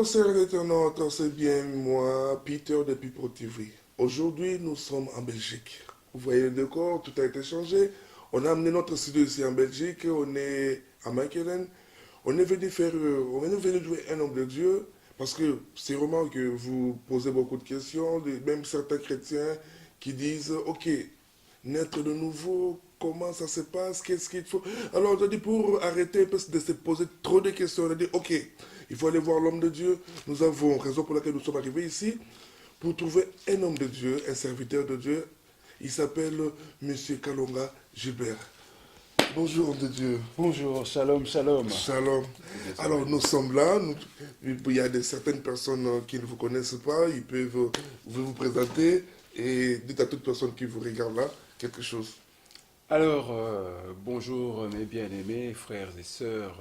Alors, chers internautes, c'est bien moi, Peter de People TV. Aujourd'hui, nous sommes en Belgique. Vous voyez le décor, tout a été changé. On a amené notre studio ici en Belgique, on est à Mechelen. On est venu jouer un homme de Dieu, parce que c'est vraiment que vous posez beaucoup de questions, même certains chrétiens qui disent, ok, naître de nouveau, comment ça se passe, qu'est-ce qu'il faut. Alors, je dis pour arrêter un peu de se poser trop de questions, on a dit, ok, il faut aller voir l'homme de Dieu. Nous avons raison pour laquelle nous sommes arrivés ici, pour trouver un homme de Dieu, un serviteur de Dieu. Il s'appelle Monsieur Kalonga Gilbert. Bonjour, homme de Dieu. Bonjour, shalom, shalom. Shalom. Alors, nous sommes là. Il y a certaines personnes qui ne vous connaissent pas. Ils peuvent vous présenter et dites à toute personne qui vous regarde là quelque chose. Alors, bonjour mes bien-aimés frères et sœurs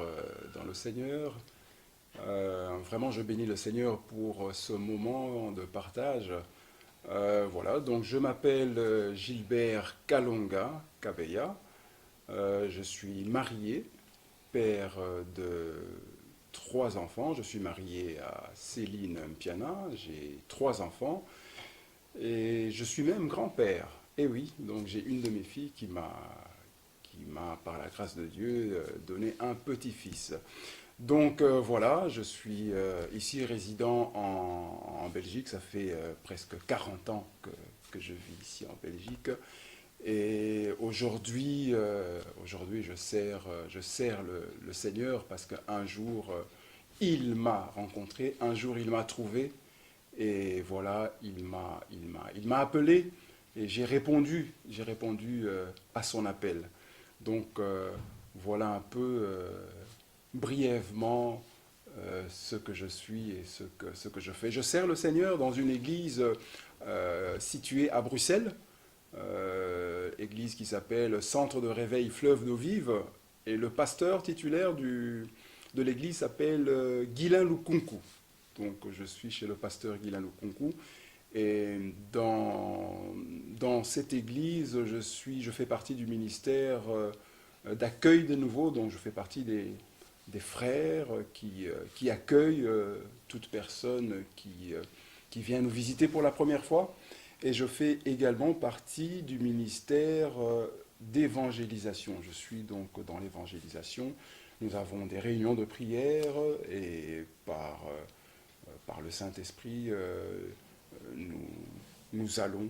dans le Seigneur. Vraiment, je bénis le Seigneur pour ce moment de partage. Voilà, donc je m'appelle Gilbert Kalonga Kabeya. Je suis marié, père de 3 enfants. Je suis marié à Céline Mpiana, j'ai 3 enfants. Et je suis même grand-père. Et oui, donc j'ai une de mes filles qui m'a, par la grâce de Dieu, donné un petit-fils. Donc voilà, je suis ici résident en Belgique. Ça fait presque 40 ans que je vis ici en Belgique. Et aujourd'hui, je sers le Seigneur parce qu'un jour, il m'a rencontré, un jour, il m'a trouvé. Et voilà, il m'a appelé et j'ai répondu à son appel. Donc voilà un peu brièvement ce que je suis et ce que je fais. Je sers le Seigneur dans une église située à Bruxelles, église qui s'appelle Centre de réveil Fleuve d'eau vive, et le pasteur titulaire de l'église s'appelle Guylain Lukunku. Donc je suis chez le pasteur Guylain Lukunku, et dans cette église, je fais partie du ministère d'accueil des nouveaux, donc je fais partie des frères qui accueillent toute personne qui vient nous visiter pour la première fois. Et je fais également partie du ministère d'évangélisation. Je suis donc dans l'évangélisation. Nous avons des réunions de prière et par le Saint-Esprit, nous allons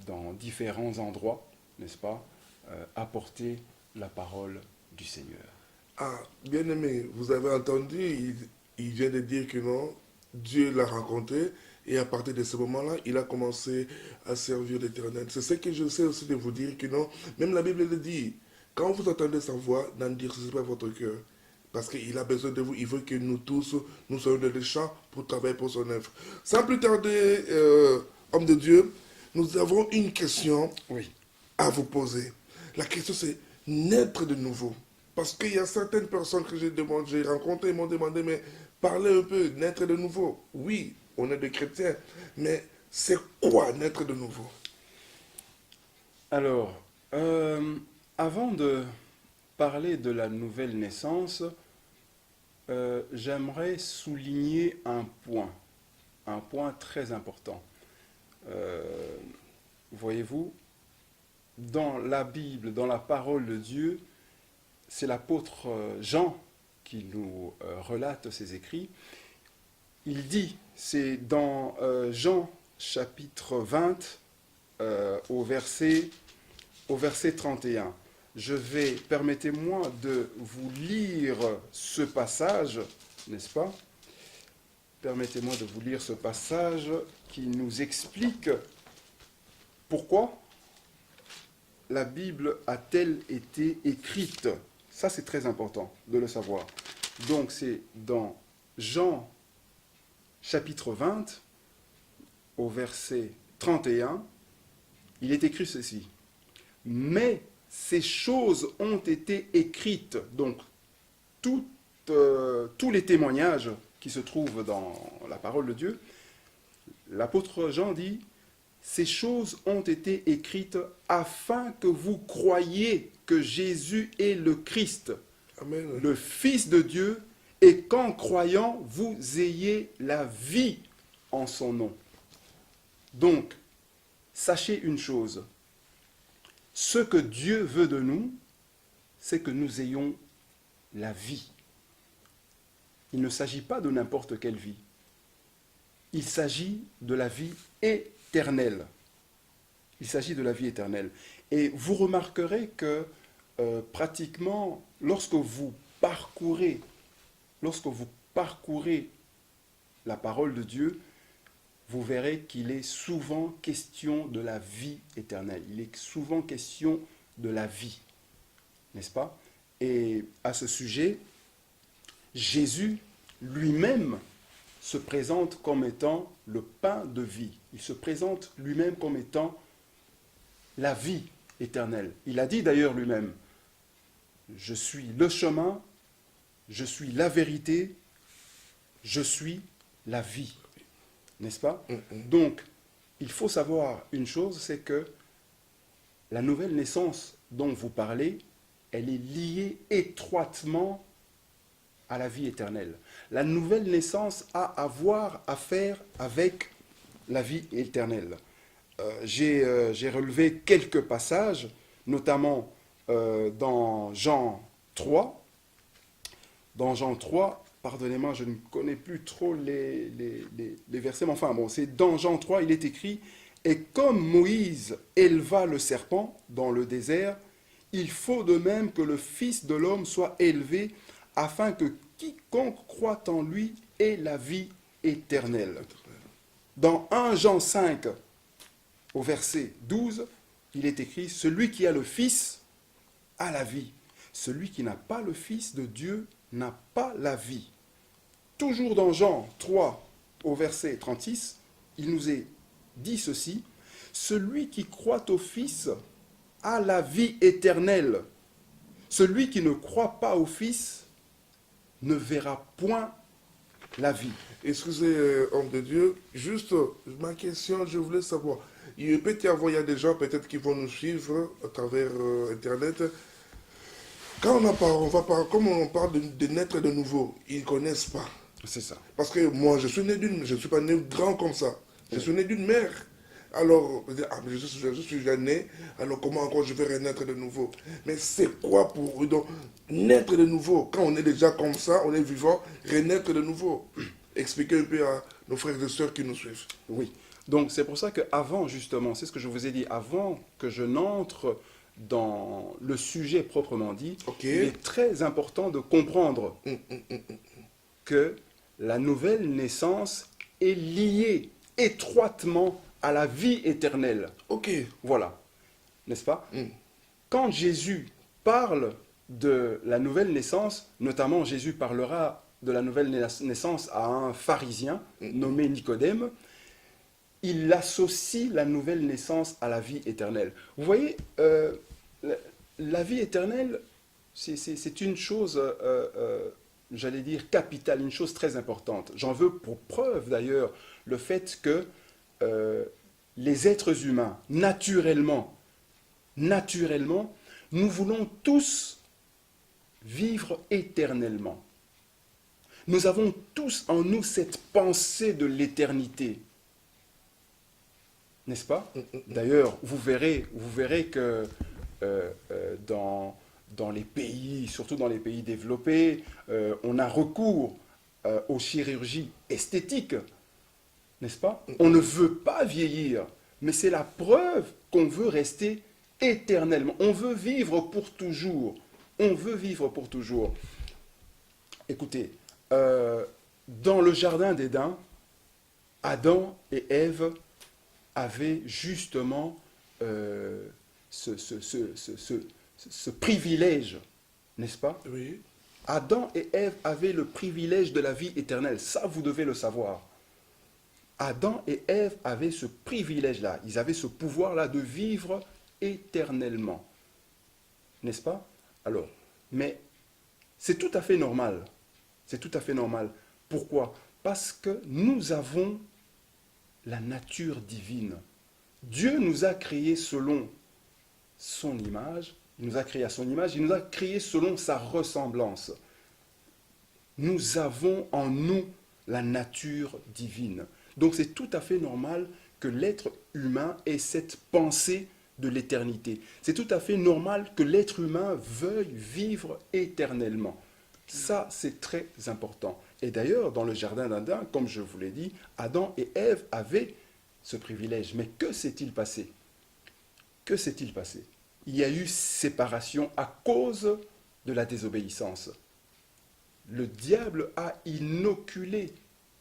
dans différents endroits, n'est-ce pas, apporter la parole du Seigneur. Ah, bien aimé, vous avez entendu, il vient de dire que non, Dieu l'a rencontré et à partir de ce moment-là, il a commencé à servir l'Éternel. C'est ce que je sais aussi de vous dire que non, même la Bible le dit, quand vous entendez sa voix, n'endurcissez pas votre cœur. Parce qu'il a besoin de vous, il veut que nous tous, nous soyons dans les champs pour travailler pour son œuvre. Sans plus tarder, homme de Dieu, nous avons une question Oui. à vous poser. La question c'est naître de nouveau. Parce qu'il y a certaines personnes que j'ai rencontrées, ils m'ont demandé, mais parlez un peu, naître de nouveau. Oui, on est des chrétiens, mais c'est quoi naître de nouveau? Alors, avant de parler de la nouvelle naissance, j'aimerais souligner un point très important. Voyez-vous, dans la Bible, dans la parole de Dieu, c'est l'apôtre Jean qui nous relate ses écrits. Il dit, c'est dans Jean chapitre 20, au verset 31. Permettez-moi de vous lire ce passage, n'est-ce pas? Permettez-moi de vous lire ce passage qui nous explique pourquoi la Bible a-t-elle été écrite. Ça, c'est très important de le savoir. Donc, c'est dans Jean chapitre 20, au verset 31, il est écrit ceci. Mais ces choses ont été écrites, donc tous les témoignages qui se trouvent dans la parole de Dieu, l'apôtre Jean dit, ces choses ont été écrites afin que vous croyiez que Jésus est le Christ, Amen. le Fils de Dieu, et qu'en croyant, vous ayez la vie en son nom. Donc, sachez une chose, ce que Dieu veut de nous, c'est que nous ayons la vie. Il ne s'agit pas de n'importe quelle vie. Il s'agit de la vie éternelle. Il s'agit de la vie éternelle. Et vous remarquerez que pratiquement, lorsque vous parcourez la parole de Dieu, vous verrez qu'il est souvent question de la vie éternelle. Il est souvent question de la vie, n'est-ce pas? Et à ce sujet, Jésus lui-même se présente comme étant le pain de vie. Il se présente lui-même comme étant la vie éternelle. Il a dit d'ailleurs lui-même, je suis le chemin, je suis la vérité, je suis la vie. N'est-ce pas? Donc, il faut savoir une chose, c'est que la nouvelle naissance dont vous parlez, elle est liée étroitement à la vie éternelle. La nouvelle naissance a à faire avec la vie éternelle. J'ai relevé quelques passages, notamment dans Jean 3. Dans Jean 3, pardonnez-moi, je ne connais plus trop les versets, mais enfin, bon, c'est dans Jean 3, il est écrit « Et comme Moïse éleva le serpent dans le désert, il faut de même que le Fils de l'homme soit élevé, afin que quiconque croit en lui ait la vie éternelle. » Dans 1 Jean 5, au verset 12, il est écrit « Celui qui a le Fils a la vie. Celui qui n'a pas le Fils de Dieu n'a pas la vie. » Toujours dans Jean 3, au verset 36, il nous est dit ceci, « Celui qui croit au Fils a la vie éternelle. Celui qui ne croit pas au Fils ne verra point la vie. » Excusez, homme de Dieu, juste ma question, je voulais savoir, il peut y avoir il y a des gens peut-être qui vont nous suivre à travers Internet. Quand comme on parle de naître de nouveau, ils ne connaissent pas. C'est ça. Parce que moi, je ne suis pas né grand comme ça. Je suis né d'une mère. Alors, je suis déjà né, alors comment encore je vais renaître de nouveau? Mais c'est quoi pour eux donc naître de nouveau? Quand on est déjà comme ça, on est vivant, renaître de nouveau. Expliquez un peu à nos frères et sœurs qui nous suivent. Oui. Donc c'est pour ça qu'avant, justement, c'est ce que je vous ai dit, avant que je n'entre dans le sujet proprement dit, Okay. il est très important de comprendre que la nouvelle naissance est liée étroitement à la vie éternelle. Ok. Voilà, n'est-ce pas? Quand Jésus parle de la nouvelle naissance, notamment Jésus parlera de la nouvelle naissance à un pharisien nommé Nicodème, il associe la nouvelle naissance à la vie éternelle. Vous voyez, la vie éternelle, c'est une chose, j'allais dire, capitale, une chose très importante. J'en veux pour preuve d'ailleurs le fait que les êtres humains, naturellement, nous voulons tous vivre éternellement. Nous avons tous en nous cette pensée de l'éternité. N'est-ce pas? D'ailleurs, vous verrez que dans les pays, surtout dans les pays développés, on a recours aux chirurgies esthétiques. N'est-ce pas? On ne veut pas vieillir, mais c'est la preuve qu'on veut rester éternellement. On veut vivre pour toujours. On veut vivre pour toujours. Écoutez, dans le jardin d'Éden, Adam et Ève avaient justement ce privilège, n'est-ce pas? Oui. Adam et Ève avaient le privilège de la vie éternelle. Ça, vous devez le savoir. Adam et Ève avaient ce privilège-là. Ils avaient ce pouvoir-là de vivre éternellement. N'est-ce pas? Alors, mais c'est tout à fait normal. C'est tout à fait normal. Pourquoi? Parce que nous avons la nature divine. Dieu nous a créés selon son image. Il nous a créés à son image. Il nous a créés selon sa ressemblance. Nous avons en nous la nature divine. Donc c'est tout à fait normal que l'être humain ait cette pensée de l'éternité. C'est tout à fait normal que l'être humain veuille vivre éternellement. Ça, c'est très important. Et d'ailleurs, dans le jardin d'Adam, comme je vous l'ai dit, Adam et Ève avaient ce privilège. Mais que s'est-il passé? Que s'est-il passé? Il y a eu séparation à cause de la désobéissance. Le diable a inoculé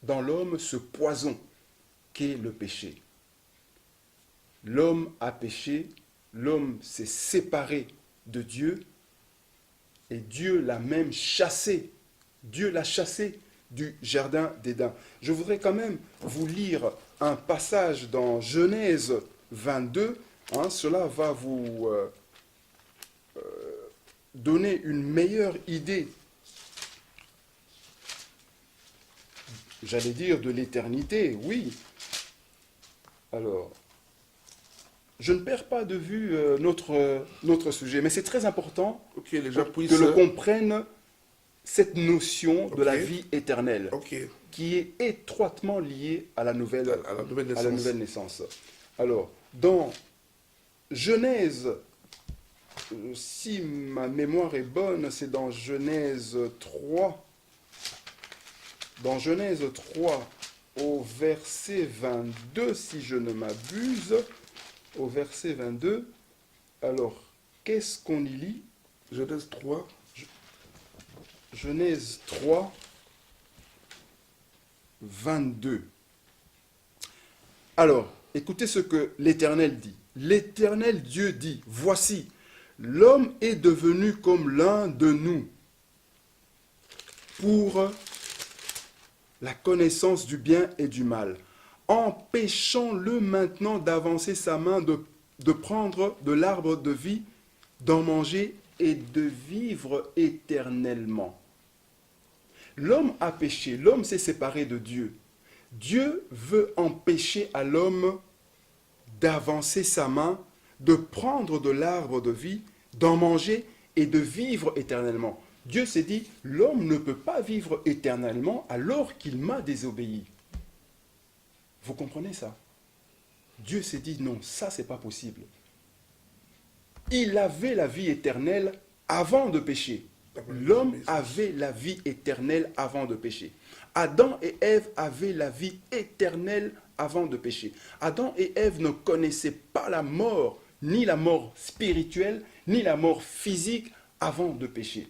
dans l'homme ce poison qu'est le péché. L'homme a péché, l'homme s'est séparé de Dieu et Dieu l'a même chassé. Dieu l'a chassé du jardin d'Éden. Je voudrais quand même vous lire un passage dans Genèse 22. Cela va vous donner une meilleure idée, j'allais dire, de l'éternité, oui. Alors, je ne perds pas de vue notre sujet, mais c'est très important Ok, les gens que puissent... l'on comprenne cette notion de la Ok. vie éternelle, Ok, qui est étroitement liée à la nouvelle, à la nouvelle à la naissance. nouvelle naissance. Alors, dans Genèse, si ma mémoire est bonne, c'est dans Genèse 3. Dans Genèse 3, au verset 22, si je ne m'abuse, au verset 22, alors, qu'est-ce qu'on y lit? Genèse 3, Genèse 3, 22. Alors, écoutez ce que l'Éternel dit. L'Éternel Dieu dit, voici, l'homme est devenu comme l'un de nous pour la connaissance du bien et du mal. Empêchons-le maintenant d'avancer sa main, de prendre de l'arbre de vie, d'en manger et de vivre éternellement. L'homme a péché, l'homme s'est séparé de Dieu. Dieu veut empêcher à l'homme d'avancer sa main, de prendre de l'arbre de vie, d'en manger et de vivre éternellement. Dieu s'est dit, l'homme ne peut pas vivre éternellement alors qu'il m'a désobéi. Vous comprenez ça? Dieu s'est dit, non, ça c'est pas possible. Il avait la vie éternelle avant de pécher. L'homme avait la vie éternelle avant de pécher. Adam et Ève avaient la vie éternelle avant de pécher. Adam et Ève ne connaissaient pas la mort, ni la mort spirituelle, ni la mort physique avant de pécher.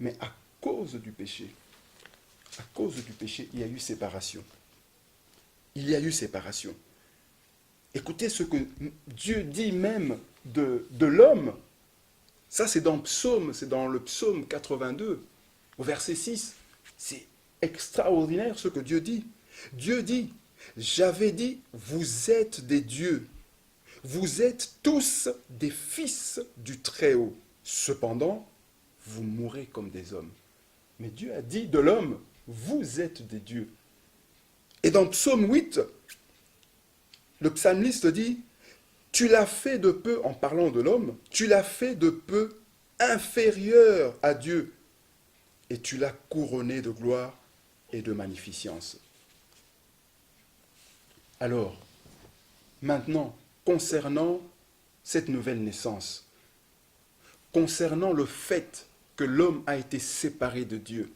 Mais à cause du péché, il y a eu séparation. Il y a eu séparation. Écoutez ce que Dieu dit même de l'homme. Ça, c'est dans le psaume 82, au verset 6. C'est extraordinaire ce que Dieu dit. Dieu dit, j'avais dit, vous êtes des dieux. Vous êtes tous des fils du Très-Haut. Cependant, vous mourrez comme des hommes. Mais Dieu a dit de l'homme, vous êtes des dieux. Et dans Psaume 8, le psalmiste dit, tu l'as fait de peu, en parlant de l'homme, tu l'as fait de peu inférieur à Dieu, et tu l'as couronné de gloire et de magnificence. Alors, maintenant, concernant cette nouvelle naissance, concernant le fait que l'homme a été séparé de Dieu,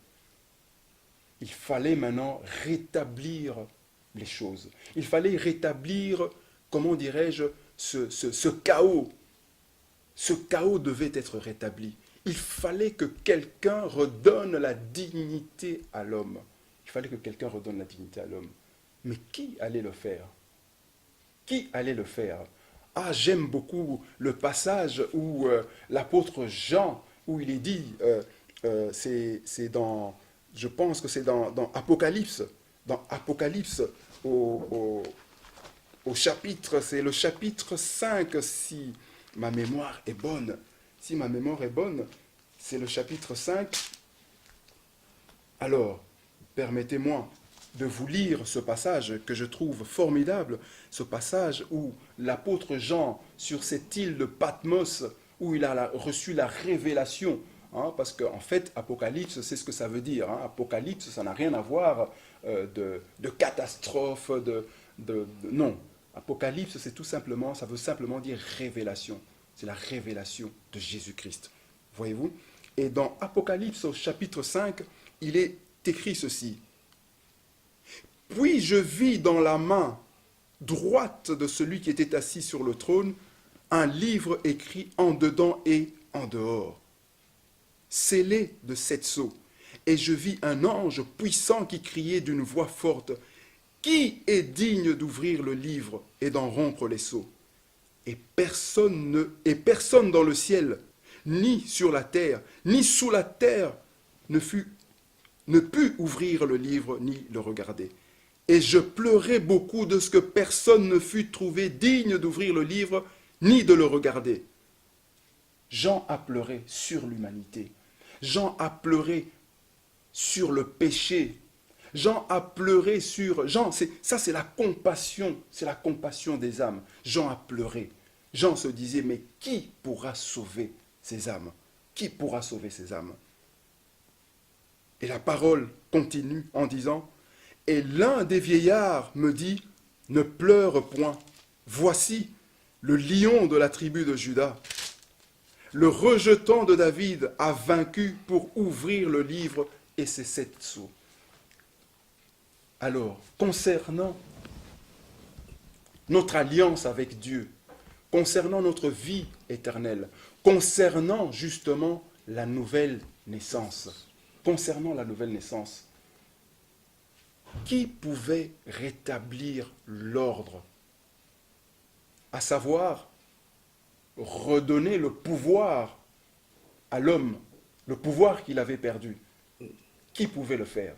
il fallait maintenant rétablir les choses. Il fallait rétablir, comment dirais-je, ce chaos. Ce chaos devait être rétabli. Il fallait que quelqu'un redonne la dignité à l'homme. Il fallait que quelqu'un redonne la dignité à l'homme. Mais qui allait le faire? Qui allait le faire? Ah, j'aime beaucoup le passage où l'apôtre Jean, où il est dit, c'est dans, je pense que c'est dans Apocalypse, au chapitre, c'est le chapitre 5, si ma mémoire est bonne. Si ma mémoire est bonne, c'est le chapitre 5. Alors, permettez-moi de vous lire ce passage que je trouve formidable, ce passage où l'apôtre Jean, sur cette île de Patmos, où il a reçu la révélation, hein, parce qu'en fait, Apocalypse, c'est ce que ça veut dire. Hein. Apocalypse, ça n'a rien à voir de catastrophe, non. Apocalypse, c'est tout simplement, ça veut simplement dire révélation. C'est la révélation de Jésus-Christ. Voyez-vous? Et dans Apocalypse, au chapitre 5, il est écrit ceci. Puis je vis dans la main droite de celui qui était assis sur le trône un livre écrit en dedans et en dehors, scellé de 7 sceaux. Et je vis un ange puissant qui criait d'une voix forte, « Qui est digne d'ouvrir le livre et d'en rompre les sceaux ?» Et personne dans le ciel, ni sur la terre, ni sous la terre, ne put ouvrir le livre ni le regarder. Et je pleurais beaucoup de ce que personne ne fut trouvé digne d'ouvrir le livre ni de le regarder. Jean a pleuré sur l'humanité. Jean a pleuré sur le péché. Jean a pleuré sur... ça c'est la compassion des âmes. Jean a pleuré. Jean se disait, mais qui pourra sauver ces âmes? Qui pourra sauver ces âmes? Et la parole continue en disant, et l'un des vieillards me dit, ne pleure point. Voici le lion de la tribu de Juda. Le rejetant de David a vaincu pour ouvrir le livre et ses 7 sceaux. Alors, concernant notre alliance avec Dieu, concernant notre vie éternelle, concernant justement la nouvelle naissance, qui pouvait rétablir l'ordre, à savoir redonner le pouvoir à l'homme, le pouvoir qu'il avait perdu? Qui pouvait le faire?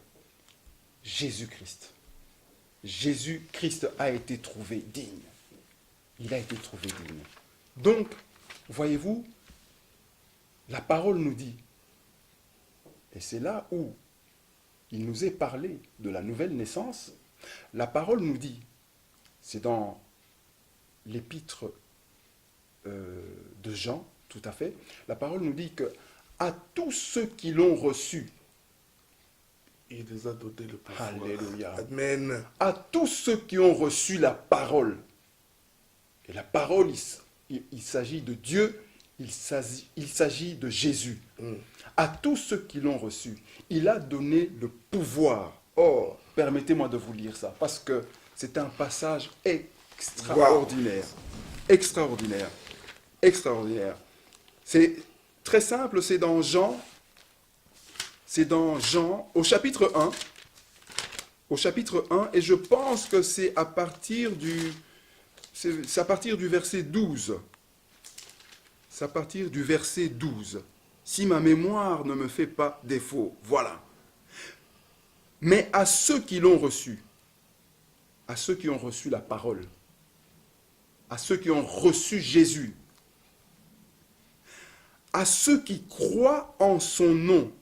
Jésus-Christ. Jésus-Christ a été trouvé digne. Il a été trouvé digne. Donc, voyez-vous, la parole nous dit, et c'est là où il nous est parlé de la nouvelle naissance, la parole nous dit, c'est dans l'épître de Jean, tout à fait, la parole nous dit que à tous ceux qui l'ont reçu, il les a donné le pouvoir. Alléluia. Amen. À tous ceux qui ont reçu la parole, et la parole, il s'agit de Dieu, il s'agit de Jésus. À tous ceux qui l'ont reçu, il a donné le pouvoir. Oh, permettez-moi de vous lire ça, parce que c'est un passage extraordinaire. Wow. Extraordinaire. Extraordinaire. C'est très simple, c'est dans Jean, au chapitre 1. Au chapitre 1, et je pense que c'est à partir du verset 12. C'est à partir du verset 12. Si ma mémoire ne me fait pas défaut, voilà. Mais à ceux qui l'ont reçu, à ceux qui ont reçu la parole, à ceux qui ont reçu Jésus, à ceux qui croient en son nom,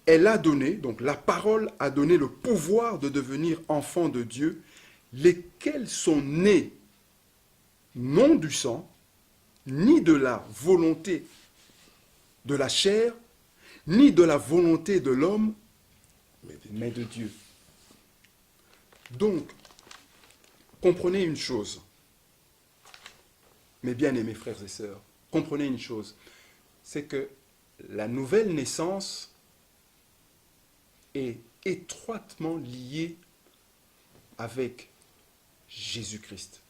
elle a donné, donc la parole a donné le pouvoir de devenir enfants de Dieu, lesquels sont nés non du sang, ni de la volonté de la chair, ni de la volonté de l'homme, mais de Dieu. Donc, comprenez une chose, mes bien-aimés frères et sœurs, comprenez une chose, c'est que la nouvelle naissance est étroitement liée avec Jésus-Christ.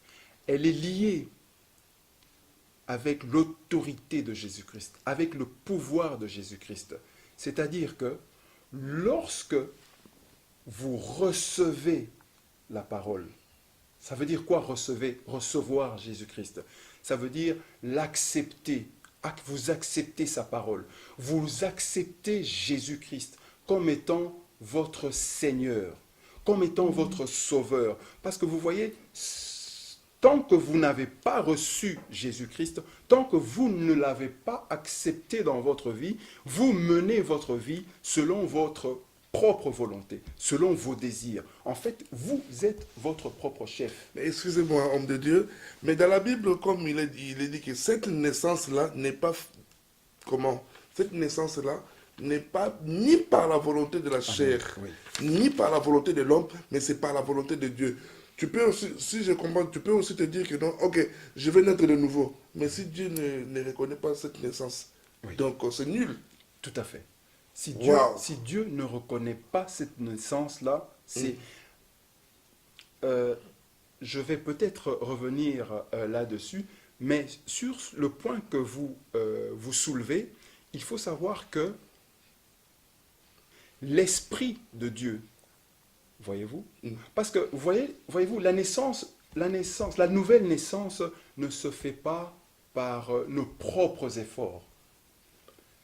Elle est liée avec l'autorité de Jésus-Christ, avec le pouvoir de Jésus-Christ. C'est-à-dire que lorsque vous recevez la parole, ça veut dire quoi recevoir Jésus-Christ? Ça veut dire l'accepter, vous acceptez sa parole, vous acceptez Jésus-Christ comme étant votre Seigneur, comme étant votre Sauveur. Parce que vous voyez, tant que vous n'avez pas reçu Jésus-Christ, tant que vous ne l'avez pas accepté dans votre vie, vous menez votre vie selon votre propre volonté, selon vos désirs. En fait, vous êtes votre propre chef. Mais excusez-moi, homme de Dieu, mais dans la Bible, comme il est dit que cette naissance-là n'est pas comment? Cette naissance-là n'est pas ni par la volonté de la chair, Oui. ni par la volonté de l'homme, mais c'est par la volonté de Dieu. Tu peux aussi, si je comprends, tu peux aussi te dire que non, ok, je vais naître de nouveau. Mais si Dieu ne reconnaît pas cette naissance, Oui. donc c'est nul. Tout à fait. Si Wow. Dieu ne reconnaît pas cette naissance-là, c'est... je vais peut-être revenir là-dessus, mais sur le point que vous soulevez, il faut savoir que l'Esprit de Dieu, voyez-vous, parce que, voyez-vous, la nouvelle naissance ne se fait pas par nos propres efforts.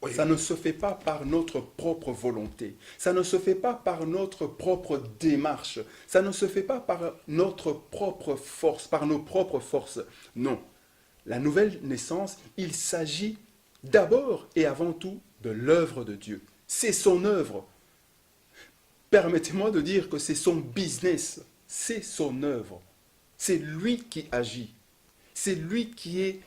Oui. Ça ne se fait pas par notre propre volonté. Ça ne se fait pas par notre propre démarche. Ça ne se fait pas par notre propre force, par nos propres forces. Non. La nouvelle naissance, il s'agit d'abord et avant tout de l'œuvre de Dieu. C'est son œuvre. Permettez-moi de dire que c'est son business. C'est son œuvre. C'est lui qui agit. C'est lui qui est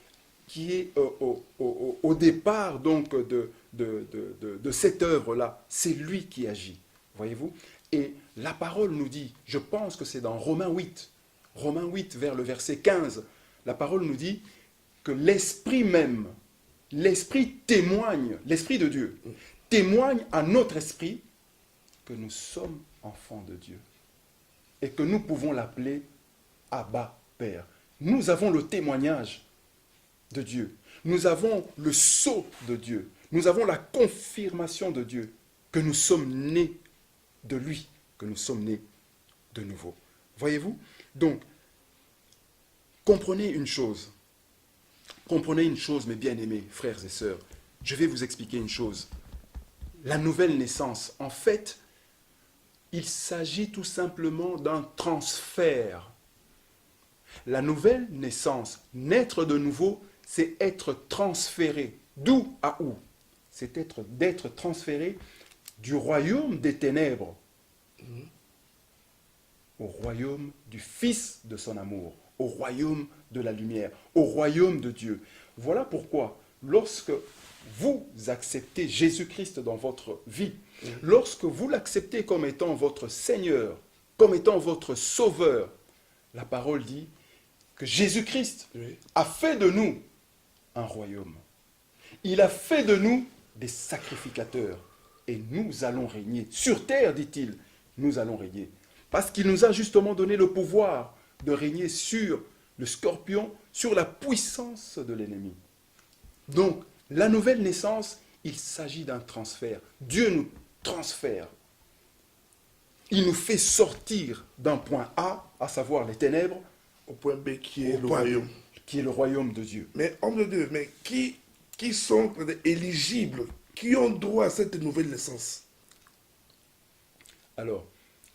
au départ donc de cette œuvre-là. C'est lui qui agit, voyez-vous. Et la parole nous dit, je pense que c'est dans Romains 8 vers le verset 15, la parole nous dit que l'Esprit même, l'Esprit témoigne, l'Esprit de Dieu, témoigne à notre esprit que nous sommes enfants de Dieu et que nous pouvons l'appeler Abba, Père. Nous avons le témoignage de Dieu. Nous avons le sceau de Dieu. Nous avons la confirmation de Dieu que nous sommes nés de lui, que nous sommes nés de nouveau. Voyez-vous? Donc, comprenez une chose, mes bien-aimés frères et sœurs. Je vais vous expliquer une chose. La nouvelle naissance, en fait, il s'agit tout simplement d'un transfert. La nouvelle naissance, naître de nouveau, c'est être transféré. D'où à où? C'est d'être transféré du royaume des ténèbres au royaume du Fils de son amour, au royaume de la lumière, au royaume de Dieu. Voilà pourquoi, lorsque vous acceptez Jésus-Christ dans votre vie, lorsque vous l'acceptez comme étant votre Seigneur, comme étant votre Sauveur, la parole dit que Jésus-Christ a fait de nous un royaume. Il a fait de nous des sacrificateurs. Et nous allons régner. Sur terre, dit-il, nous allons régner. Parce qu'il nous a justement donné le pouvoir de régner sur le scorpion, sur la puissance de l'ennemi. Donc, la nouvelle naissance, il s'agit d'un transfert. Dieu nous transfère. Il nous fait sortir d'un point A, à savoir les ténèbres, Au point B qui est au le point B, royaume. qui est le royaume de Dieu. Mais homme de Dieu, mais qui sont éligibles, qui ont droit à cette nouvelle naissance? Alors,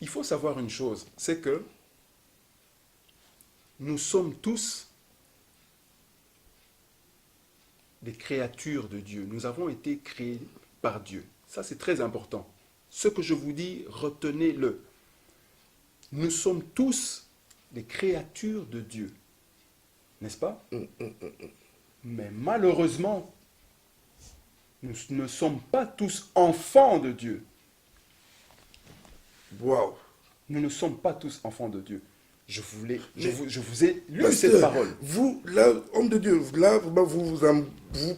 il faut savoir une chose, c'est que nous sommes tous des créatures de Dieu. Nous avons été créés par Dieu. Ça, c'est très important. Ce que je vous dis, retenez-le. Nous sommes tous des créatures de Dieu. N'est-ce pas? Mais malheureusement, nous ne sommes pas tous enfants de Dieu. Waouh! Nous ne sommes pas tous enfants de Dieu. Je vous ai lu Pasteur, cette parole. vous, là, homme de Dieu, là, vous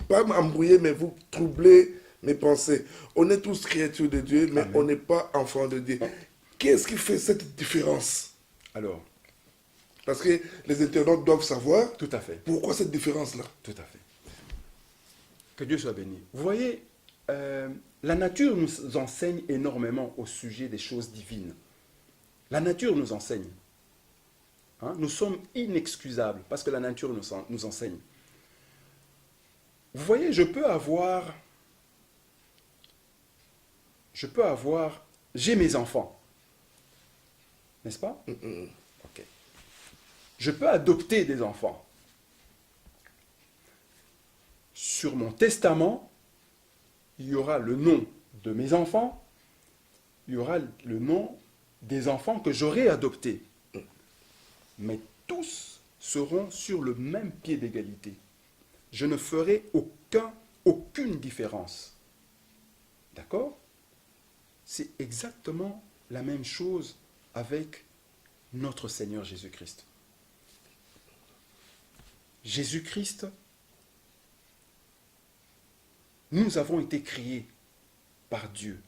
pas m'embrouillez, mais vous troublez mes pensées. On est tous créatures de Dieu, mais Amen. on n'est pas enfants de Dieu. Qu'est-ce qui fait cette différence? Alors, Parce que les internautes doivent savoir tout à fait, pourquoi cette différence-là. tout à fait. Que Dieu soit béni. Vous voyez, la nature nous enseigne énormément au sujet des choses divines. La nature nous enseigne. Hein? Nous sommes inexcusables parce que la nature nous enseigne. Vous voyez, j'ai mes enfants, n'est-ce pas? Ok. Je peux adopter des enfants. Sur mon testament, il y aura le nom de mes enfants, il y aura le nom des enfants que j'aurai adoptés. Mais tous seront sur le même pied d'égalité. Je ne ferai aucun aucune différence. D'accord? C'est exactement la même chose avec notre Seigneur Jésus-Christ. Jésus-Christ, nous avons été créés par Dieu.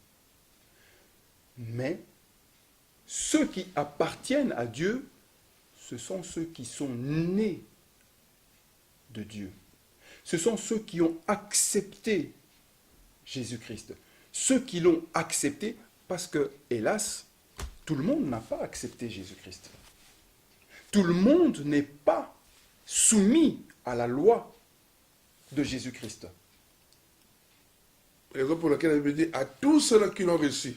Mais ceux qui appartiennent à Dieu, ce sont ceux qui sont nés de Dieu. Ce sont ceux qui ont accepté Jésus-Christ. Ceux qui l'ont accepté parce que, hélas, tout le monde n'a pas accepté Jésus-Christ. Tout le monde n'est pas soumis à la loi de Jésus-Christ. Raison pour laquelle elle veut dire à tous ceux-là qui l'ont reçu.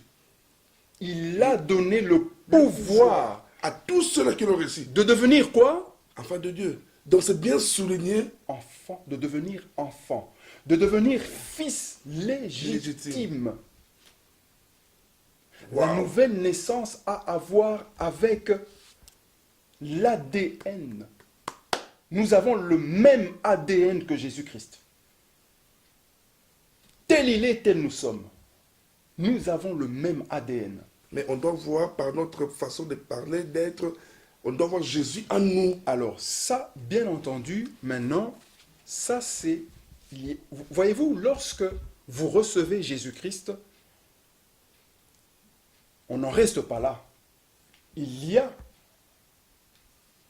Il a donné le pouvoir À tous ceux-là qui l'ont reçu. de devenir quoi? Enfants de Dieu. Donc c'est bien souligné. Enfant, de devenir enfant, de devenir fils légitime. La Wow. nouvelle naissance a à voir avec l'ADN. Nous avons le même ADN que Jésus-Christ. Tel il est, tel nous sommes. Nous avons le même ADN. Mais on doit voir par notre façon de parler, d'être, on doit voir Jésus en nous. Alors ça, bien entendu, maintenant, ça c'est... Voyez-vous, lorsque vous recevez Jésus-Christ, on n'en reste pas là. Il y a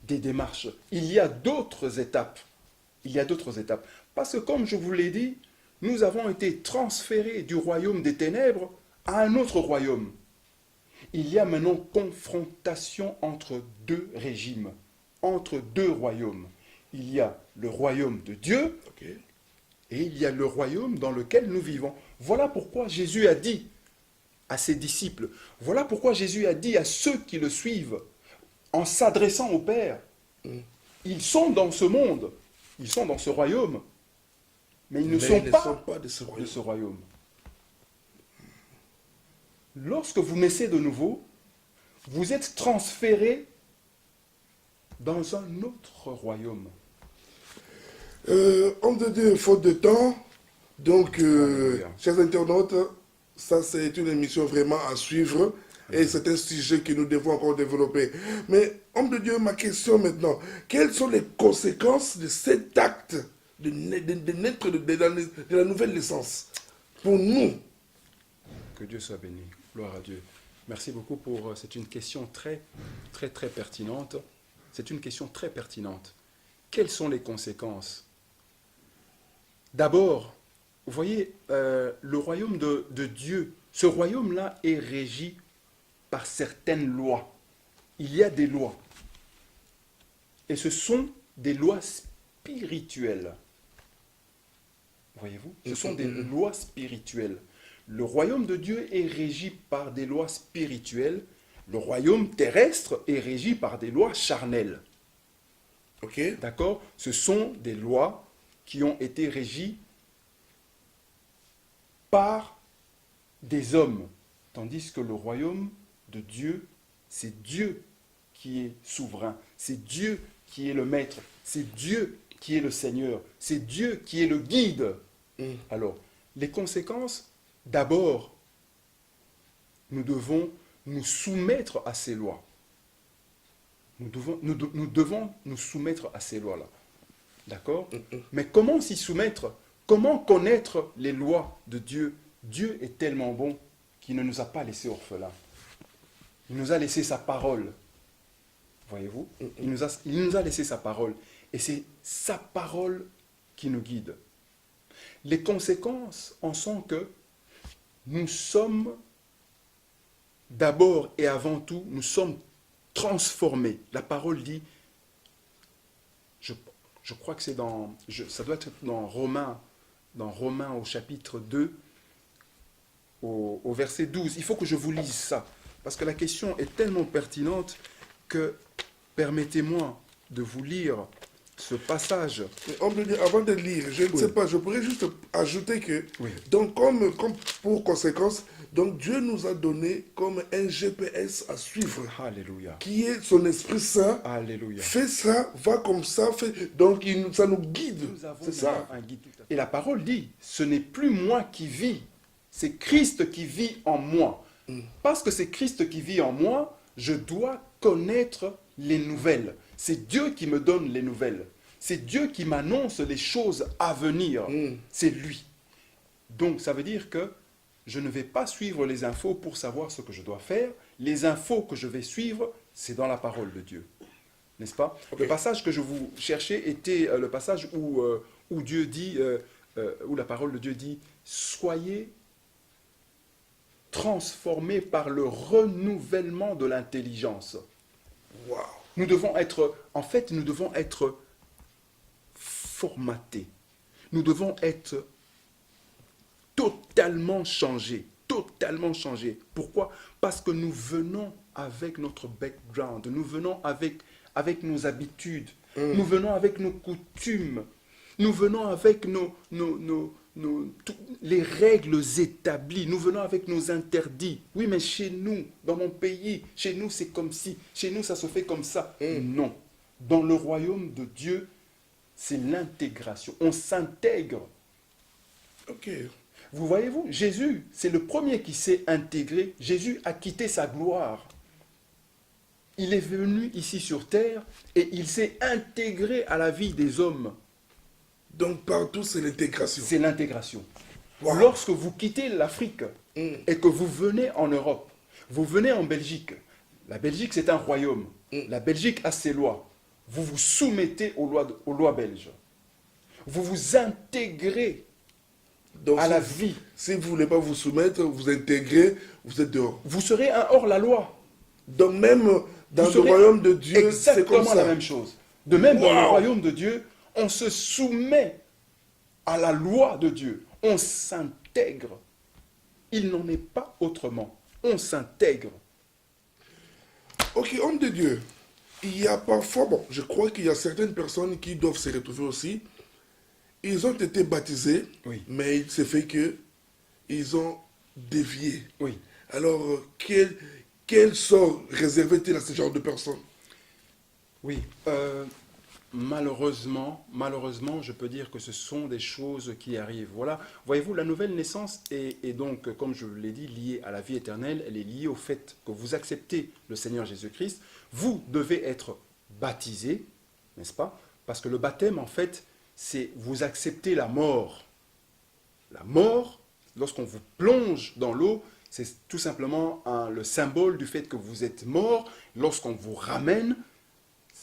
des démarches, il y a d'autres étapes. Il y a d'autres étapes. Parce que comme je vous l'ai dit, nous avons été transférés du royaume des ténèbres à un autre royaume. Il y a maintenant confrontation entre deux régimes, entre deux royaumes. Il y a le royaume de Dieu Ok. et il y a le royaume dans lequel nous vivons. Voilà pourquoi Jésus a dit à ses disciples, voilà pourquoi Jésus a dit à ceux qui le suivent, en s'adressant au Père, ils sont dans ce monde, ils sont dans ce royaume, mais ils ne sont pas de ce de royaume. ce royaume. Lorsque vous naissez de nouveau, vous êtes transféré dans un autre royaume. Homme de Dieu, faute de temps. Donc, Alléluia. chers internautes, ça c'est une émission vraiment à suivre. Et c'est un sujet que nous devons encore développer. Mais, homme de Dieu, ma question maintenant, quelles sont les conséquences de cet acte de naître de la nouvelle naissance pour nous? Que Dieu soit béni. Gloire à Dieu. Merci beaucoup pour... C'est une question très pertinente. C'est une question très pertinente. Quelles sont les conséquences? D'abord, vous voyez, le royaume de Dieu, ce royaume-là est régi par certaines lois. Il y a des lois. Et ce sont des lois spirituelles. Voyez-vous? Ce sont des lois spirituelles. Le royaume de Dieu est régi par des lois spirituelles. Le royaume terrestre est régi par des lois charnelles. Ok? D'accord? Ce sont des lois qui ont été régies par des hommes. Tandis que le royaume de Dieu, c'est Dieu qui est souverain. C'est Dieu qui est le maître. C'est Dieu qui est le Seigneur. C'est Dieu qui est le guide. Alors, les conséquences, d'abord, nous devons nous soumettre à ces lois. Nous devons nous soumettre à ces lois-là. D'accord? Mais comment s'y soumettre? Comment connaître les lois de Dieu? Dieu est tellement bon qu'il ne nous a pas laissés orphelins. Il nous a laissé sa parole. Voyez-vous? Il nous a laissé sa parole. Et c'est sa parole qui nous guide. Les conséquences en sont que nous sommes, d'abord et avant tout, nous sommes transformés. La parole dit, je crois que c'est ça doit être dans Romains au chapitre 2, au verset 12. Il faut que je vous lise ça, parce que la question est tellement pertinente que permettez-moi de vous lire ce passage. Mais homme de Dieu, avant de lire, je ne Oui. sais pas, je pourrais juste ajouter que, Oui. donc comme pour conséquence, donc Dieu nous a donné comme un GPS à suivre, Alléluia. qui est son Esprit Saint. Alléluia. Fais ça, va comme ça, donc ça nous guide. Nous avons C'est ça. un guide. Et la parole dit, ce n'est plus moi qui vis, c'est Christ qui vit en moi. Parce que c'est Christ qui vit en moi, je dois connaître les nouvelles. C'est Dieu qui me donne les nouvelles. C'est Dieu qui m'annonce les choses à venir. C'est lui. Donc ça veut dire que je ne vais pas suivre les infos pour savoir ce que je dois faire. Les infos que je vais suivre, c'est dans la parole de Dieu. N'est-ce pas? Ok. Le passage que je vous cherchais était le passage où Dieu dit, où la parole de Dieu dit, soyez transformés par le renouvellement de l'intelligence. Waouh. Nous devons être, en fait, nous devons être formatés. Nous devons être totalement changés. Totalement changés. Pourquoi? Parce que nous venons avec notre background, nous venons avec nos habitudes, nous venons avec nos coutumes, nous venons avec les règles établies, nous venons avec nos interdits. Oui, mais chez nous, dans mon pays, chez nous c'est comme si, chez nous ça se fait comme ça. Non. Dans le royaume de Dieu, c'est l'intégration. On s'intègre. Ok. Vous voyez-vous, Jésus, c'est le premier qui s'est intégré. Jésus a quitté sa gloire. Il est venu ici sur terre et il s'est intégré à la vie des hommes. Donc partout, c'est l'intégration. C'est l'intégration. Wow. Lorsque vous quittez l'Afrique et que vous venez en Europe, vous venez en Belgique. La Belgique, c'est un royaume. La Belgique a ses lois. Vous vous soumettez aux lois belges. Vous vous intégrez Donc, à la vie. Si vous ne voulez pas vous soumettre, vous intégrer, vous êtes dehors. Vous serez un hors-la-loi. Donc même dans Vous le serez royaume de Dieu, c'est comme exactement ça. la même chose. De même, dans le Wow. royaume de Dieu, on se soumet à la loi de Dieu. On s'intègre. Il n'en est pas autrement. On s'intègre. Ok, homme de Dieu, il y a parfois, bon, je crois qu'il y a certaines personnes qui doivent se retrouver aussi. Ils ont été baptisés, Oui. mais il s'est fait que ils ont dévié. Oui. Alors, quel sort réservé-il à ce genre de personnes? Oui. Malheureusement, je peux dire que ce sont des choses qui arrivent. Voilà. Voyez-vous, la nouvelle naissance est donc, comme je l'ai dit, liée à la vie éternelle. Elle est liée au fait que vous acceptez le Seigneur Jésus-Christ. Vous devez être baptisé, n'est-ce pas? Parce que le baptême, en fait, c'est vous accepter la mort. La mort, lorsqu'on vous plonge dans l'eau, c'est tout simplement le symbole du fait que vous êtes mort. Lorsqu'on vous ramène,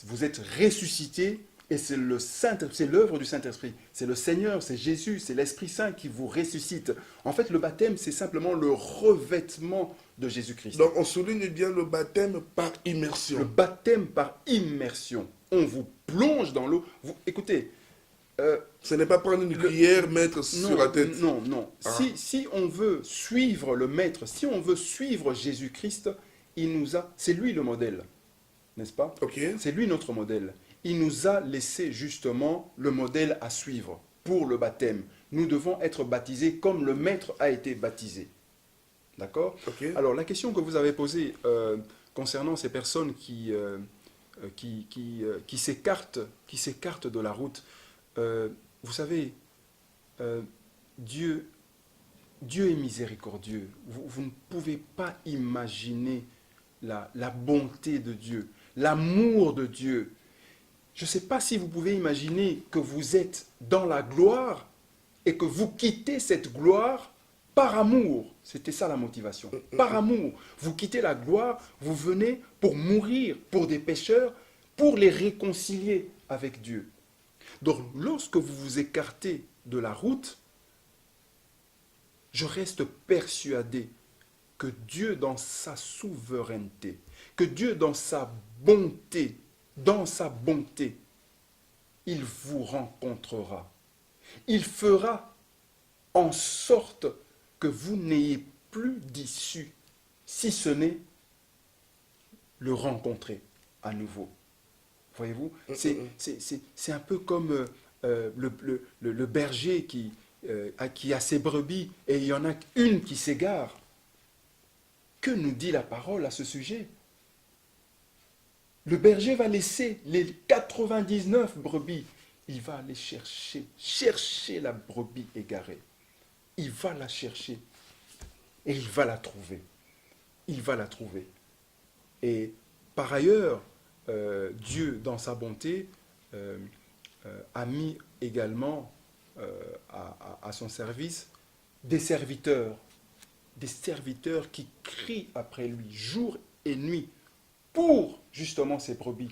vous êtes ressuscité et c'est l'œuvre du Saint-Esprit. C'est le Seigneur, c'est Jésus, c'est l'Esprit Saint qui vous ressuscite. En fait, le baptême, c'est simplement le revêtement de Jésus-Christ. Donc on souligne bien le baptême par immersion. Le baptême par immersion. On vous plonge dans l'eau. Écoutez, Ce n'est pas prendre une cuillère, mettre sur la tête. non, non. Ah. Si on veut suivre le Maître, si on veut suivre Jésus-Christ, c'est lui le modèle, n'est-ce pas? Ok. C'est lui notre modèle. Il nous a laissé justement le modèle à suivre pour le baptême. Nous devons être baptisés comme le Maître a été baptisé. D'accord? Ok. Alors, la question que vous avez posée concernant ces personnes qui s'écartent de la route, vous savez, Dieu est miséricordieux. Vous ne pouvez pas imaginer la bonté de Dieu, l'amour de Dieu. Je ne sais pas si vous pouvez imaginer que vous êtes dans la gloire et que vous quittez cette gloire par amour. C'était ça la motivation. Par amour. Vous quittez la gloire, vous venez pour mourir pour des pécheurs, pour les réconcilier avec Dieu. Donc, lorsque vous vous écartez de la route, je reste persuadé que Dieu, dans sa souveraineté, que Dieu, dans sa bonté, il vous rencontrera. Il fera en sorte que vous n'ayez plus d'issue, si ce n'est le rencontrer à nouveau. Voyez-vous, Mm. c'est un peu comme le berger qui a ses brebis et il y en a une qui s'égare. Que nous dit la parole à ce sujet? Le berger va laisser les 99 brebis. Il va aller chercher la brebis égarée. Il va la chercher et il va la trouver. Il va la trouver. Et par ailleurs, Dieu, dans sa bonté, euh, a mis également à son service des serviteurs qui crient après lui jour et nuit pour justement ces brebis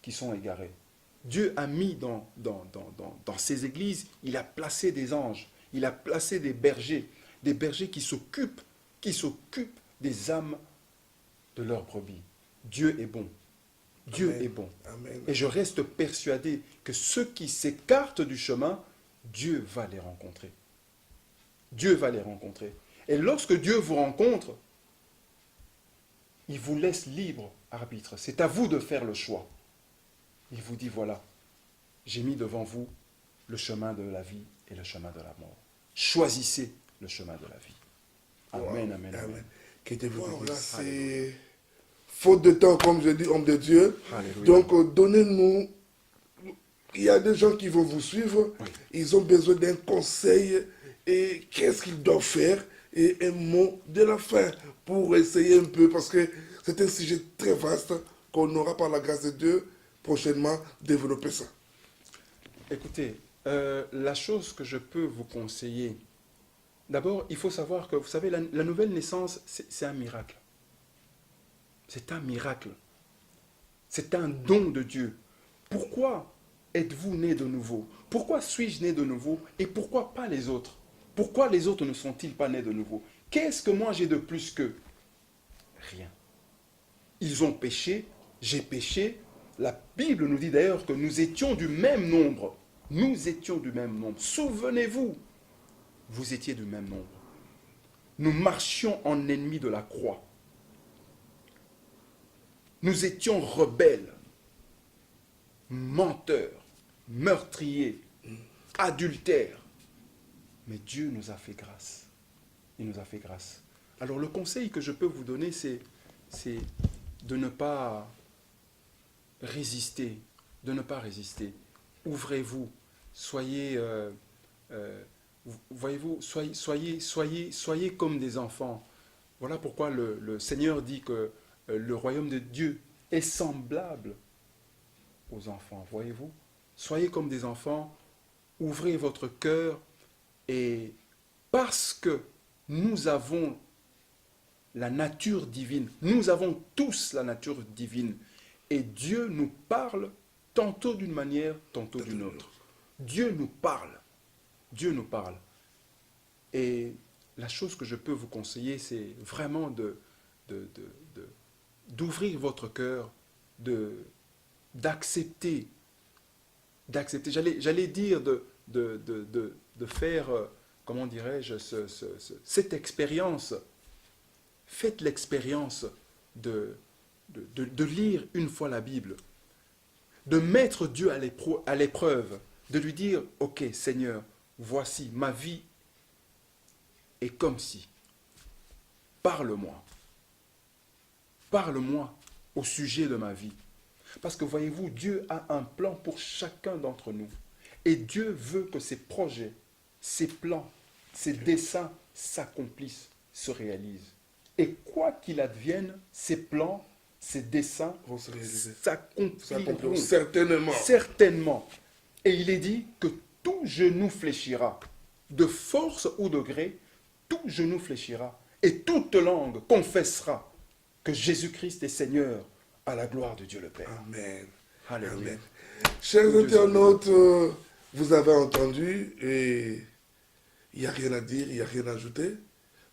qui sont égarées. Dieu a mis dans ces églises, il a placé des anges, il a placé des bergers qui s'occupent des âmes de leurs brebis. Dieu est bon. Dieu Amen. est bon. Amen. Et je reste persuadé que ceux qui s'écartent du chemin, Dieu va les rencontrer. Dieu va les rencontrer. Et lorsque Dieu vous rencontre, il vous laisse libre arbitre. C'est à vous de faire le choix. Il vous dit, voilà, j'ai mis devant vous le chemin de la vie et le chemin de la mort. Choisissez le chemin de la vie. Amen, Wow. amen, amen. Amen. Que Dieu vous Wow, là, bénisse. Alléluia. c'est faute de temps, comme je dis, homme de Dieu. Alléluia. Donc, donnez-nous. Il y a des gens qui vont vous suivre. Oui. Ils ont besoin d'un conseil. Et qu'est-ce qu'ils doivent faire? Et un mot de la fin pour essayer un peu. Parce que c'est un sujet très vaste qu'on aura par la grâce de Dieu prochainement développer ça. Écoutez, la chose que je peux vous conseiller, d'abord, il faut savoir que, vous savez, la nouvelle naissance, c'est un miracle. C'est un miracle. C'est un don de Dieu. Pourquoi êtes-vous né de nouveau? Pourquoi suis-je né de nouveau? Et pourquoi pas les autres? Pourquoi les autres ne sont-ils pas nés de nouveau? Qu'est-ce que moi j'ai de plus qu'eux? Rien. Ils ont péché, j'ai péché. La Bible nous dit d'ailleurs que nous étions du même nombre. Nous étions du même nombre. Souvenez-vous, vous étiez du même nombre. Nous marchions en ennemis de la croix. Nous étions rebelles, menteurs, meurtriers, adultères. Mais Dieu nous a fait grâce. Il nous a fait grâce. Alors le conseil que je peux vous donner, c'est de ne pas résister. De ne pas résister. Ouvrez-vous. Soyez, voyez-vous, soyez comme des enfants. Voilà pourquoi le Seigneur dit que le royaume de Dieu est semblable aux enfants. Voyez-vous? Soyez comme des enfants. Ouvrez votre cœur. Et parce que nous avons la nature divine, nous avons tous la nature divine, et Dieu nous parle tantôt d'une manière, tantôt d'une autre. Dieu nous parle. Dieu nous parle. Et la chose que je peux vous conseiller, c'est vraiment d'ouvrir votre cœur, d'accepter, j'allais dire de faire, comment dirais-je, cette expérience. Faites l'expérience de lire une fois la Bible, de mettre Dieu à l'épreuve, de lui dire, ok Seigneur, voici ma vie est comme si. Parle-moi. Parle-moi au sujet de ma vie. Parce que voyez-vous, Dieu a un plan pour chacun d'entre nous. Et Dieu veut que ses projets, ses plans, ses desseins s'accomplissent, se réalisent. Et quoi qu'il advienne, ses plans, ses desseins Vont se réaliser. s'accompliront. Certainement. Certainement. Et il est dit que tout genou fléchira, de force ou de gré, tout genou fléchira, et toute langue confessera que Jésus-Christ est Seigneur, à la gloire de Dieu le Père. Amen. Alléluia. Amen. Chers Que Dieu soit internautes, vous avez entendu et il n'y a rien à dire, il n'y a rien à ajouter.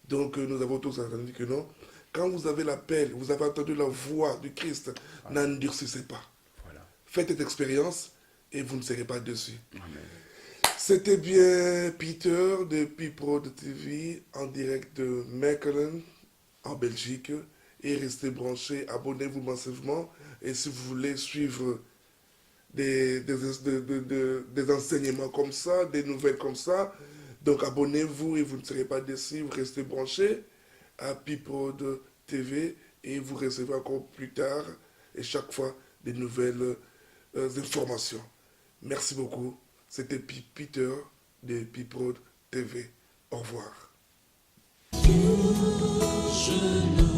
Donc nous avons tous entendu que non. Quand vous avez l'appel, vous avez entendu la voix du Christ, n'endurcissez pas. Voilà. Faites cette expérience et vous ne serez pas déçus. Amen. C'était bien Peter de P-Prod TV en direct de Mechelen en Belgique. Et restez branchés, abonnez-vous massivement. Et si vous voulez suivre des enseignements comme ça, des nouvelles comme ça. Donc abonnez-vous et vous ne serez pas déçus, vous restez branchés à People TV et vous recevez encore plus tard et chaque fois des nouvelles informations. Merci beaucoup. C'était Peter de People TV. Au revoir. Je